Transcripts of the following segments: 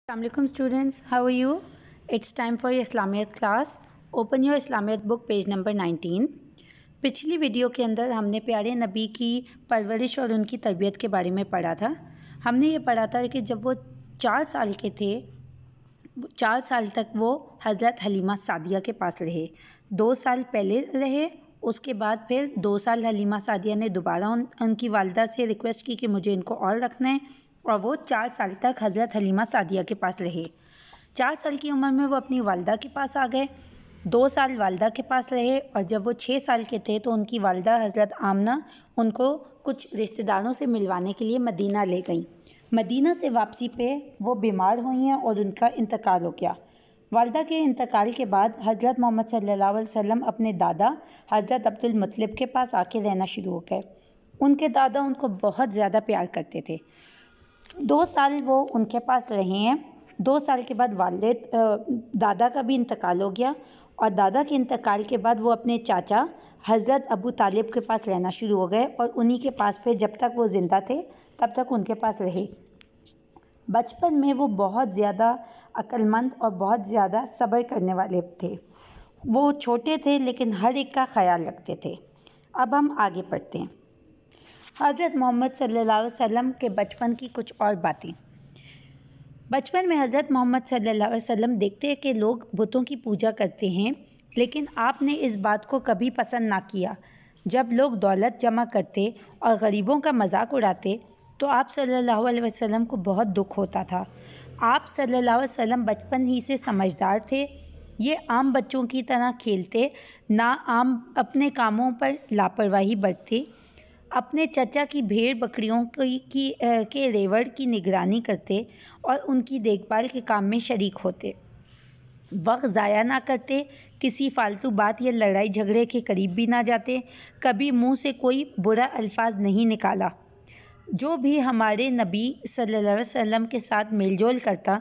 Assalamualaikum students, how are you? It's time for your Islamiyat class. Open your Islamiyat book page number 19. पिछली video के अंदर हमने प्यारे नबी की परवरिश और उनकी तरबियत के बारे में पढ़ा था। हमने ये पढ़ा था कि जब वो 4 साल के थे 4 साल तक वो हज़रत हलीमा सादिया के पास रहे। 2 साल पहले रहे, उसके बाद फिर 2 साल हलीमा सादिया ने दोबारा उनकी वालदा से रिक्वेस्ट की कि मुझे इनको और रखना है, और वो 4 साल तक हज़रत हलीमा सादिया के पास रहे। 4 साल की उम्र में वो अपनी वालदा के पास आ गए। 2 साल वालदा के पास रहे, और जब वो 6 साल के थे तो उनकी वालदा हज़रत आमना उनको कुछ रिश्तेदारों से मिलवाने के लिए मदीना ले गई। मदीना से वापसी पे वो बीमार हुई हैं और उनका इंतकाल हो गया। वालदा के इंतकाल के बाद हज़रत मोहम्मद सल्लल्लाहु अलैहि वसल्लम अपने दादा हज़रत अब्दुल मुत्तलिब के पास आके रहना शुरू हो गए। उनके दादा उनको बहुत ज़्यादा प्यार करते थे। 2 साल वो उनके पास रहे हैं। 2 साल के बाद दादा का भी इंतकाल हो गया, और दादा के इंतकाल के बाद वो अपने चाचा हज़रत अबू तालिब के पास रहना शुरू हो गए, और उन्हीं के पास फिर जब तक वो ज़िंदा थे तब तक उनके पास रहे। बचपन में वो बहुत ज़्यादा अक्लमंद और बहुत ज़्यादा सब्र करने वाले थे। वो छोटे थे लेकिन हर एक का ख्याल रखते थे। अब हम आगे पढ़ते हैं। हज़रत मोहम्मद सल्लल्लाहु अलैहि वसल्लम के बचपन की कुछ और बातें। बचपन में हज़रत मोहम्मद सल्लल्लाहु अलैहि वसल्लम देखते हैं कि लोग बुतों की पूजा करते हैं, लेकिन आपने इस बात को कभी पसंद ना किया। जब लोग दौलत जमा करते और गरीबों का मजाक उड़ाते तो आप सल्लल्लाहु अलैहि वसल्लम को बहुत दुख होता था। आप सल्लल्लाहु अलैहि वसल्लम बचपन ही से समझदार थे। ये आम बच्चों की तरह खेलते ना, आम अपने कामों पर लापरवाही बरतते, अपने चचा की भेड़ बकरियों के रेवड़ की निगरानी करते और उनकी देखभाल के काम में शरीक होते। वक्त ज़ाया ना करते, किसी फालतू बात या लड़ाई झगड़े के करीब भी ना जाते, कभी मुंह से कोई बुरा अल्फाज नहीं निकाला। जो भी हमारे नबी सल्लल्लाहु अलैहि वसल्लम के साथ मेलजोल करता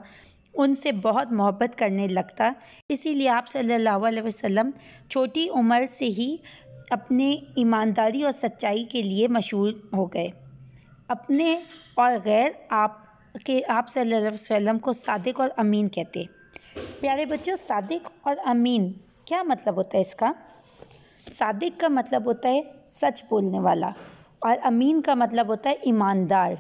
उनसे बहुत मोहब्बत करने लगता। इसीलिए आप सल्लल्लाहु अलैहि वसल्लम छोटी उम्र से ही अपने ईमानदारी और सच्चाई के लिए मशहूर हो गए। अपने और गैर आप सल्लल्लाहु अलैहि वसल्लम को सादिक और अमीन कहते। प्यारे बच्चों, सादिक और अमीन क्या मतलब होता है इसका? सादिक का मतलब होता है सच बोलने वाला, और अमीन का मतलब होता है ईमानदार।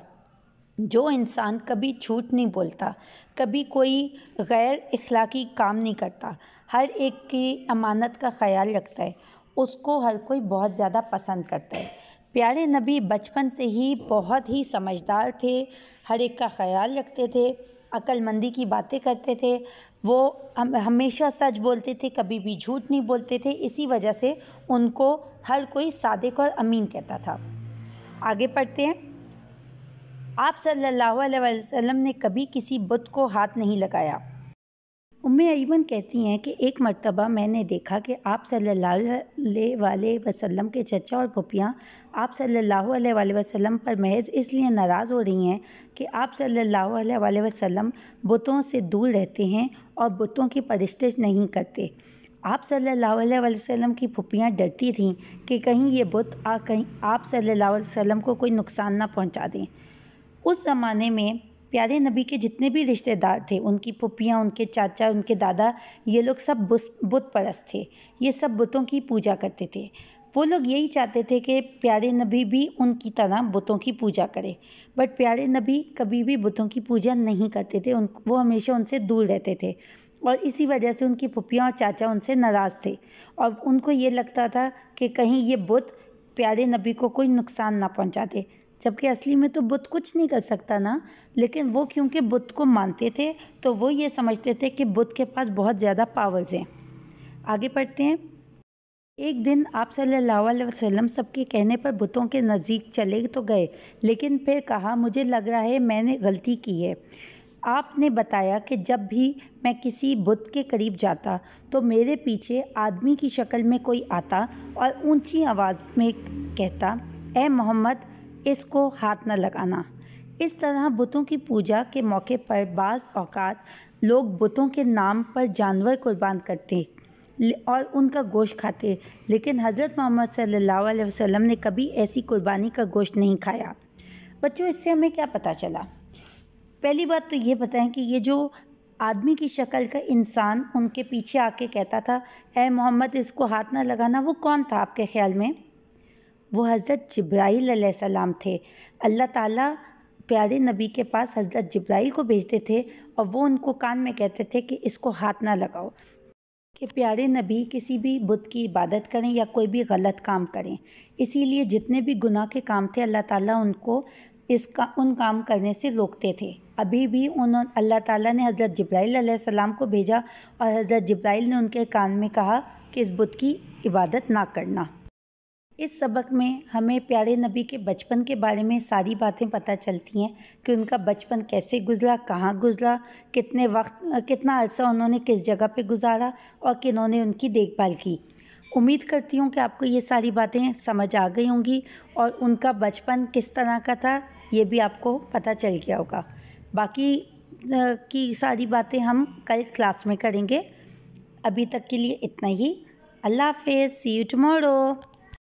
जो इंसान कभी झूठ नहीं बोलता, कभी कोई गैर इखलाकी काम नहीं करता, हर एक की अमानत का ख्याल रखता है, उसको हर कोई बहुत ज़्यादा पसंद करता है। प्यारे नबी बचपन से ही बहुत ही समझदार थे, हर एक का ख्याल रखते थे, अक्लमंदी की बातें करते थे। वो हमेशा सच बोलते थे, कभी भी झूठ नहीं बोलते थे। इसी वजह से उनको हर कोई सादिक और अमीन कहता था। आगे पढ़ते हैं। आप सल्लल्लाहु अलैहि वसल्लम ने कभी किसी बुत को हाथ नहीं लगाया। उम्मे अयमन कहती हैं कि एक मर्तबा मैंने देखा कि आप सल्लल्लाहु अलैहि वसल्लम के चचा और फूफियाँ आप सल्लल्लाहु अलैहि वसल्लम पर महज इसलिए नाराज़ हो रही हैं कि आप सल्लल्लाहु अलैहि वसल्लम बुतों से दूर रहते हैं और बुतों की परस्तिश नहीं करते। आप सल्लल्लाहु अलैहि वसल्लम की फूफियाँ डरती थीं कि कहीं ये बुत कहीं आप सल्लल्लाहु अलैहि वसल्लम को कोई नुकसान ना पहुँचा दें। उस ज़माने में प्यारे नबी के जितने भी रिश्तेदार थे, उनकी फूफियाँ, उनके चाचा, उनके दादा, ये लोग सब बुत परस्त थे। ये सब बुतों की पूजा करते थे। वो लोग यही चाहते थे कि प्यारे नबी भी उनकी तरह बुतों की पूजा करे, बट प्यारे नबी कभी भी बुतों की पूजा नहीं करते थे। वो हमेशा उनसे दूर रहते थे, और इसी वजह से उनकी फूफियाँ और चाचा उनसे नाराज़ थे, और उनको ये लगता था कि कहीं ये बुत प्यारे नबी को कोई नुकसान ना पहुँचा दे। जबकि असली में तो बुत कुछ नहीं कर सकता ना, लेकिन वो क्योंकि बुत को मानते थे तो वो ये समझते थे कि बुत के पास बहुत ज़्यादा पावर्स हैं। आगे पढ़ते हैं। एक दिन आप सल्लल्लाहु अलैहि वसल्लम सबके कहने पर बुतों के नज़दीक चले तो गए, लेकिन फिर कहा मुझे लग रहा है मैंने गलती की है। आपने बताया कि जब भी मैं किसी बुत के करीब जाता तो मेरे पीछे आदमी की शक्ल में कोई आता और ऊंची आवाज़ में कहता, ए मोहम्मद, इसको हाथ न लगाना। इस तरह बुतों की पूजा के मौके पर बाज़ औक़ात लोग बुतों के नाम पर जानवर कुर्बान करते और उनका गोश्त खाते, लेकिन हज़रत मोहम्मद सल्लल्लाहु अलैहि वसल्लम ने कभी ऐसी कुर्बानी का गोश्त नहीं खाया। बच्चों, इससे हमें क्या पता चला? پہلی بات تو یہ بتائیں کہ یہ جو آدمی کی شکل کا انسان ان کے پیچھے آ کے کہتا تھا اے محمد اس کو ہاتھ نہ لگانا، وہ کون تھا آپ کے خیال میں؟ وہ حضرت جبرائیل علیہ السلام تھے۔ اللہ تعالیٰ پیارے نبی کے پاس حضرت جبرائیل کو بھیجتے تھے اور وہ ان کو کان میں کہتے تھے کہ اس کو ہاتھ نہ لگاؤ، کہ پیارے نبی کسی بھی بت کی عبادت کریں یا کوئی بھی غلط کام کریں۔ اسی لیے جتنے بھی گناہ کے کام تھے اللہ تعالیٰ ان کو ان کام کرنے سے روکتے تھے۔ ابھی بھی اللہ تعالیٰ نے حضرت جبرائیل علیہ السلام کو بھیجا اور حضرت جبرائیل نے ان کے کان میں کہا کہ اس بت کی عبادت نہ کرنا۔ اس سبق میں ہمیں پیارے نبی کے بچپن کے بارے میں ساری باتیں پتہ چلتی ہیں کہ ان کا بچپن کیسے گزرا، کہاں گزرا، کتنا عرصہ انہوں نے کس جگہ پہ گزارا اور کنہوں نے ان کی دیکھ بھال کی۔ امید کرتی ہوں کہ آپ کو یہ ساری باتیں سمجھ آ گئی ہوں گی اور ان کا بچپن کس طرح کا تھا یہ بھی آپ کو پتہ چل گیا ہوگا۔ باقی کی ساری باتیں ہم کل کلاس میں کریں گے۔ ابھی تک کے لیے اتنا ہی۔ اللہ حافظ، سی یو ٹمورو۔